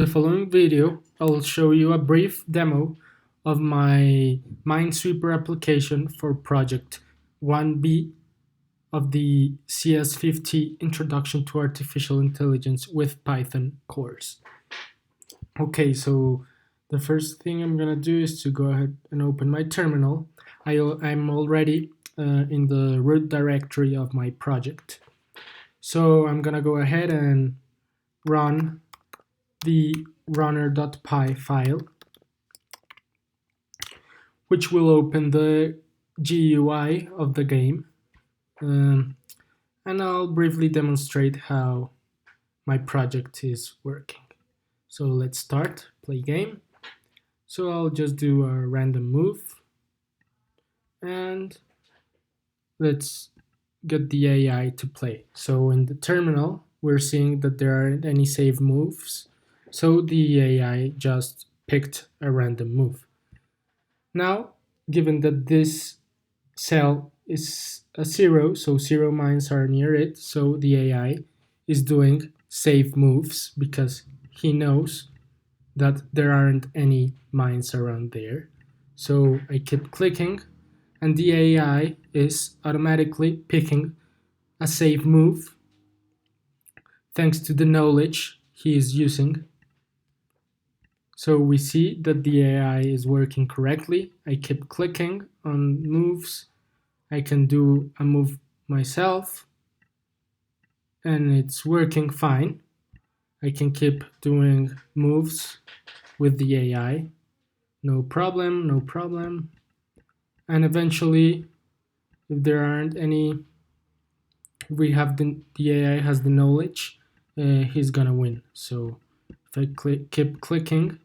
In the following video, I'll show you a brief demo of my Minesweeper application for project 1B of the CS50 Introduction to Artificial Intelligence with Python course. Okay, so the first thing I'm gonna do is to go ahead and open my terminal. I'm already in the root directory of my project. So I'm gonna go ahead and run the runner.py file, which will open the GUI of the game. And I'll briefly demonstrate how my project is working. So let's start, play game. So I'll just do a random move and let's get the AI to play. So in the terminal, we're seeing that there aren't any saved moves. So the AI just picked a random move. Now, given that this cell is a 0, so 0 mines are near it, so the AI is doing save moves because he knows that there aren't any mines around there. So I keep clicking and the AI is automatically picking a save move thanks to the knowledge he is using. So we see that the AI is working correctly. I keep clicking on moves. I can do a move myself and it's working fine. I can keep doing moves with the AI. No problem, no problem. And eventually, if there aren't any, we have the AI has the knowledge, he's gonna win. So if I keep clicking,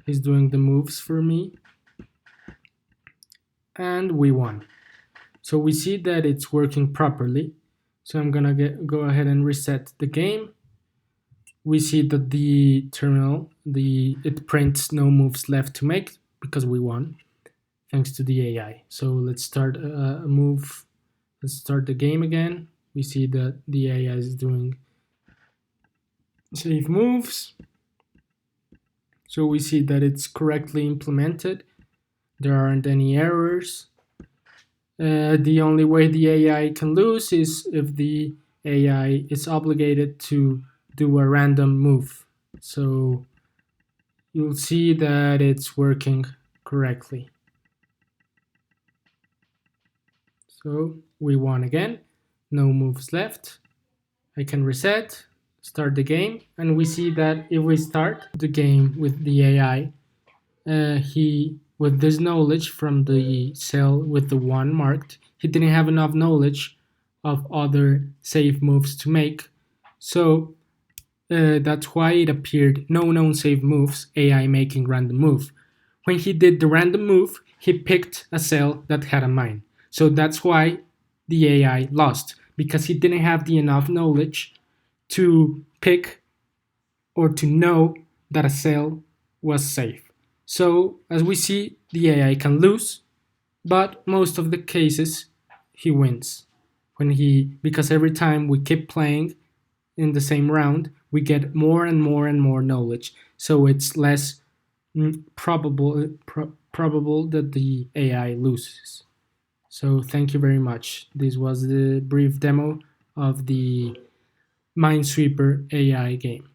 he's doing the moves for me and we won. So we see that it's working properly. So I'm gonna go ahead and reset the game. We see that the terminal, it prints no moves left to make because we won thanks to the AI. So let's start a move. Let's start the game again. We see that the AI is doing save moves. So we see that it's correctly implemented. There aren't any errors. The only way the AI can lose is if the AI is obligated to do a random move. So you'll see that it's working correctly. So we won again, no moves left. I can reset, start the game, and we see that if we start the game with the AI, with this knowledge from the cell with the 1 marked, he didn't have enough knowledge of other save moves to make. So that's why it appeared no known save moves, AI making random move. When he did the random move, he picked a cell that had a mine. So that's why the AI lost, because he didn't have the enough knowledge to pick or to know that a cell was safe. So as we see, the AI can lose, but most of the cases he wins. Because every time we keep playing in the same round, we get more and more and more knowledge. So it's less probable that the AI loses. So thank you very much. This was the brief demo of the Minesweeper AI game.